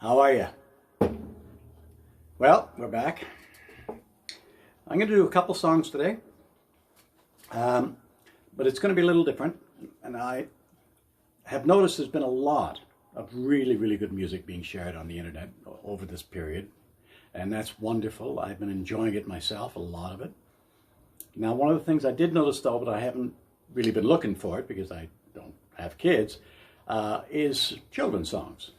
How are you? Well, we're back. I'm going to do a couple songs today, but it's going to be a little different. And I have noticed there's been a lot of really, really good music being shared on the internet over this period. And that's wonderful. I've been enjoying it myself, a lot of it. Now, one of the things I did notice, though, but I haven't really been looking for it because I don't have kids, is children's songs.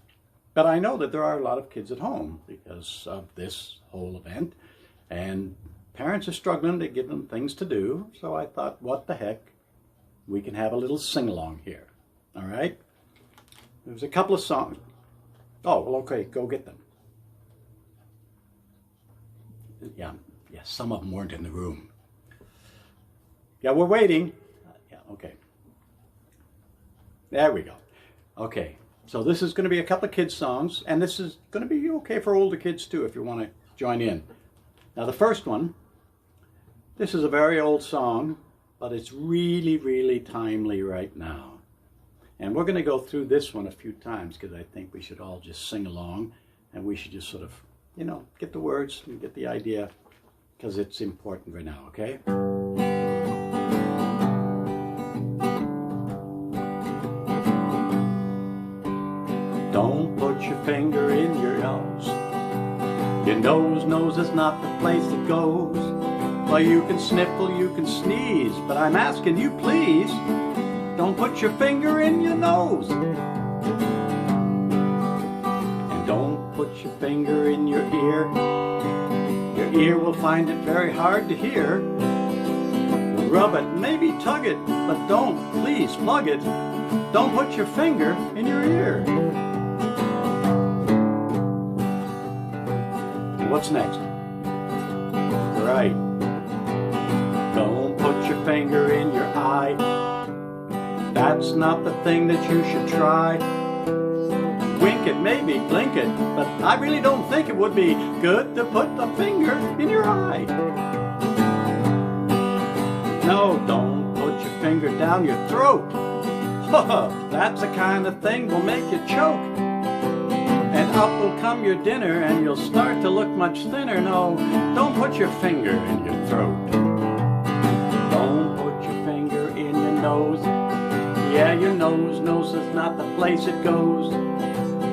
But I know that there are a lot of kids at home because of this whole event, and parents are struggling to give them things to do. So I thought, what the heck, we can have a little sing-along here. All right? There's a couple of songs. Oh, well, okay, go get them. Yeah, some of them weren't in the room. Yeah, we're waiting. Yeah, okay. There we go. Okay, so this is going to be a couple of kids' songs, and this is going to be okay for older kids too if you want to join in. Now the first one, this is a very old song, but it's really, really timely right now. And we're going to go through this one a few times because I think we should all just sing along, and we should just sort of, you know, get the words and get the idea because it's important right now, okay? Don't put your finger in your nose. Your nose is not the place it goes. Well, you can sniffle, you can sneeze, but I'm asking you, please, don't put your finger in your nose. And don't put your finger in your ear. Your ear will find it very hard to hear. Rub it, maybe tug it, but don't, please, plug it. Don't put your finger in your ear. What's next? Right. Don't put your finger in your eye. That's not the thing that you should try. Wink it, maybe blink it, but I really don't think it would be good to put the finger in your eye. No, don't put your finger down your throat. That's the kind of thing will make you choke. And up will come your dinner and you'll start to look much thinner. No, don't put your finger in your throat. Don't put your finger in your nose. Yeah, your nose is not the place it goes.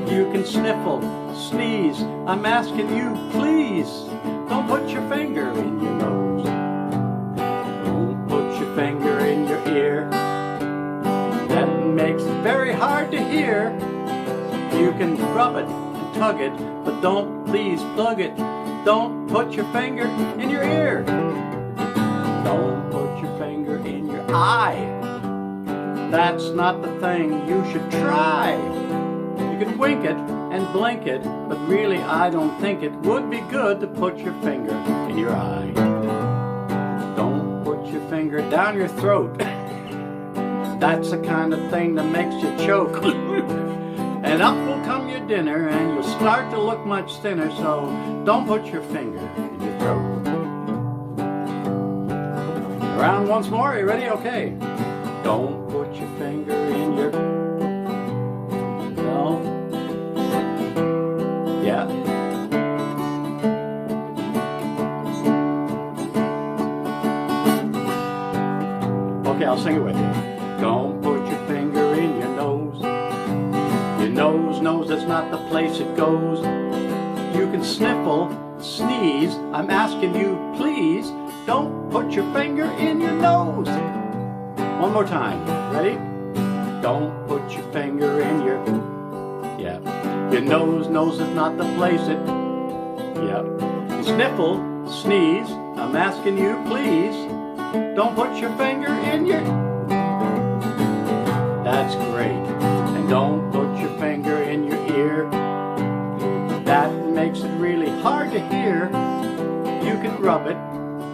You can sniffle, sneeze. I'm asking you, please, don't put your finger in your nose. Don't put your finger in your ear. That makes it very hard to hear. You can rub it and tug it, but don't please plug it. Don't put your finger in your ear. Don't put your finger in your eye. That's not the thing you should try. You can wink it and blink it, but really I don't think it would be good to put your finger in your eye. Don't put your finger down your throat. That's the kind of thing that makes you choke. And up will come your dinner and you'll start to look much thinner, so don't put your finger in your throat. Around once more, are you ready? Okay. Don't put your finger in your... No. Yeah. Okay, I'll sing it with you. Don't put your finger in your nose. Your nose is not the place it goes. You can sniffle, sneeze. I'm asking you, please, don't put your finger in your nose. One more time. Ready? Don't put your finger in your... Yeah. Your nose is not the place it... Yeah. You sniffle, sneeze. I'm asking you, please, don't put your finger in your... That's great. And don't put your finger in your ear. That makes it really hard to hear. You can rub it,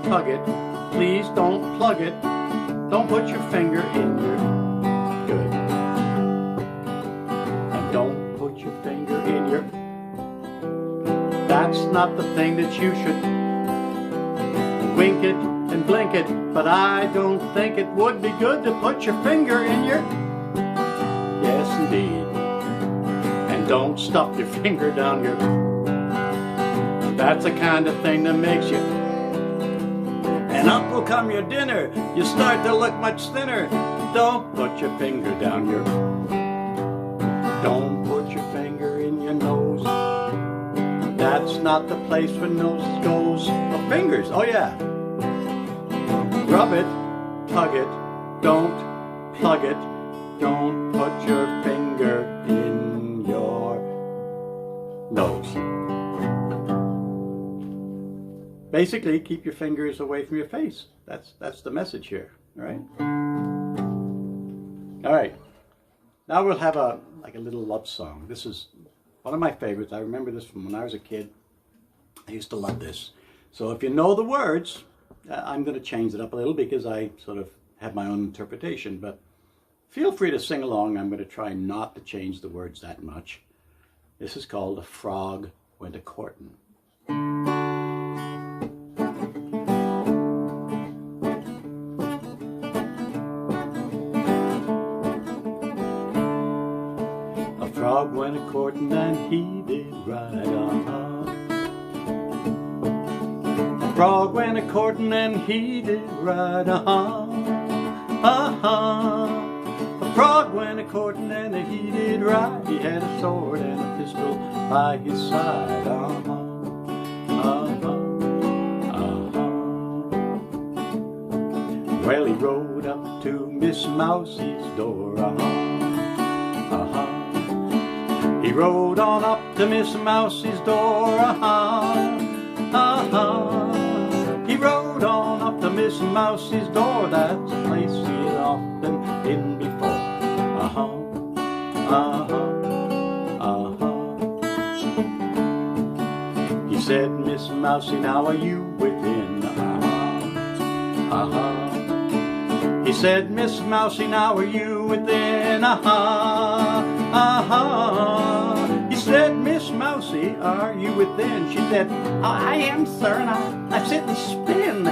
tug it. Please don't plug it. Don't put your finger in your... Good. And don't put your finger in your... That's not the thing that you should... Wink it and blink it, but I don't think it would be good to put your finger in your... Yes, indeed. And Don't stuff your finger down your... That's the kind of thing that makes you... And up will come your dinner. You start to look much thinner. Don't put your finger down your... Don't put your finger in your nose. That's not the place where noses goes. Oh, fingers, oh yeah. Rub it, plug it, don't plug it. Don't put your finger in your nose. Basically, keep your fingers away from your face. That's the message here, all right? All right. Now we'll have like a little love song. This is one of my favorites. I remember this from when I was a kid. I used to love this. So if you know the words, I'm going to change it up a little because I sort of have my own interpretation, but feel free to sing along. I'm going to try not to change the words that much. This is called A Frog Went A Courting. A frog went a courting and he did right on. A frog went a courting and he did right on. A frog went a courting and he did right. He had a sword and a pistol by his side. Well, he rode up to Miss Mousie's door. He rode on up to Miss Mousie's door. He rode on up to Miss Mousie's door. That's a place he had often been before. He said, Miss Mousie, now are you within? He said, Miss Mousie, now are you within? He said, Miss Mousie, are you within? She said, I am, sir, and I sit and spin.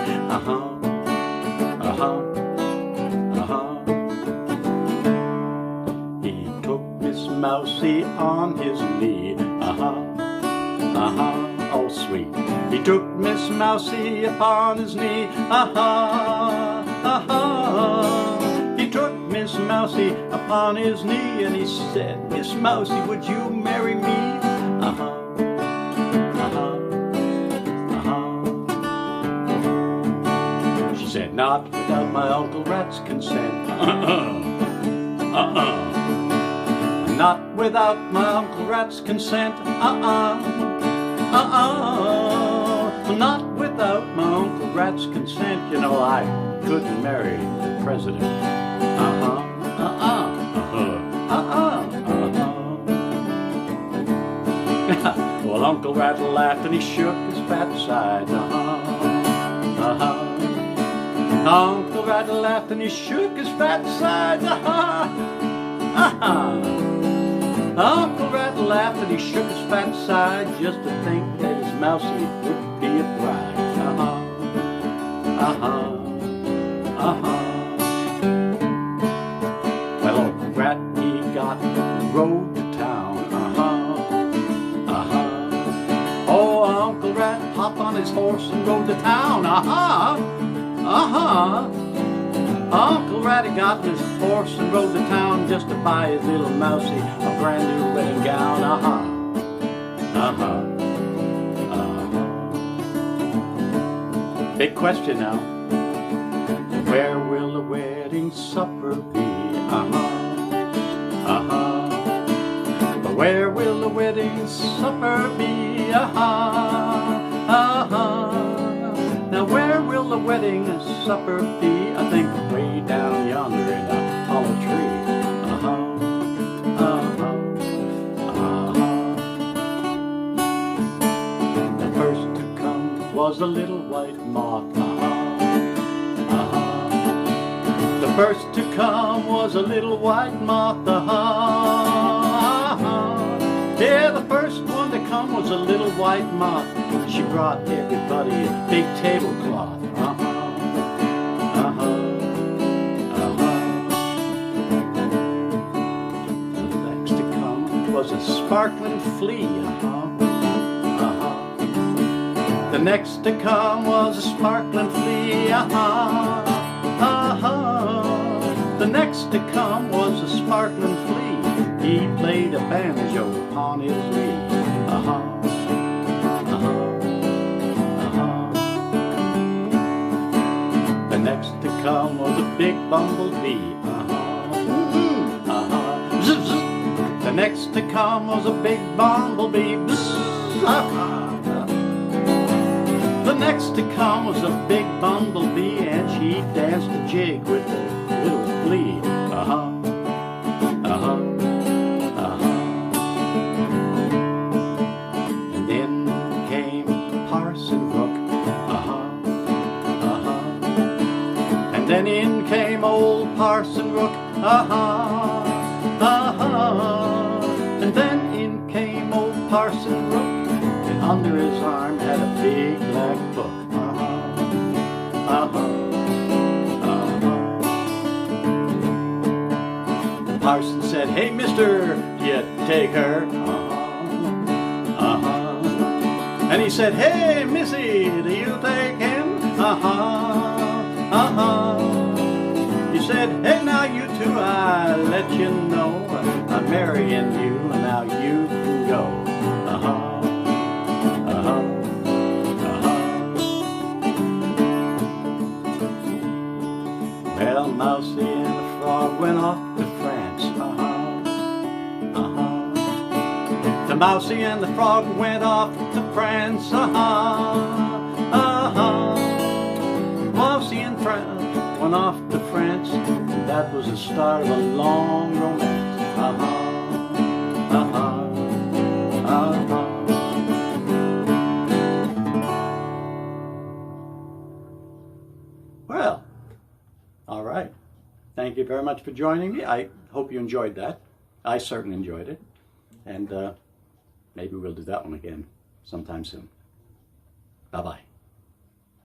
He took Miss Mousie on his knee. Oh, sweet. He took Miss Mousie upon his knee. He took Miss Mousie upon his knee and he said, Miss Mousie, would you marry me? She said, not without my Uncle Rat's consent. Not without my Uncle Rat's consent. Not without my Uncle Rat's consent. You know, I couldn't marry the president. Well, Uncle Rat laughed and he shook his fat sides. Uncle Rat laughed and he shook his fat sides. Uncle Rat laughed and he shook his fat sides just to think that his Mousie would be a bride. Well, Uncle Rat, he got rode to town. Oh, Uncle Rat hopped on his horse and rode to town. Uncle Ratty got his horse and rode to town just to buy his little Mousie a brand new wedding gown. Big question now. Where will the wedding supper be? Where will the wedding supper be? Now where will the wedding supper be? I think way down yonder in a hollow tree. The first to come was a little white moth. The first to come was a little white moth. Yeah, the first one to come was a little white moth. She brought everybody a big tablecloth. The next to come was a sparkling flea. The next to come was a sparkling flea. The next to come was a sparkling flea. He played a banjo upon his knee. The next to come was a big bumblebee. The next to come was a big bumblebee. The next to come was a big bumblebee, and she danced a jig with a little flea. And then came Parson Rook. And then in came old Parson Rook. And then in came old Parson Rook, and under his arm had a big black book. The parson said, "Hey, mister, do you take her?" And he said, "Hey, missy, do you take him?" He said, "Hey, now you two, I let you know I'm marrying you, and now you can go." Well, Mousie and the frog went off to France. The Mousie and the frog went off to France. Mousie and frog went off to France, and that was the start of a long romance. Well, all right. Thank you very much for joining me. I hope you enjoyed that. I certainly enjoyed it. And maybe we'll do that one again sometime soon. Bye-bye.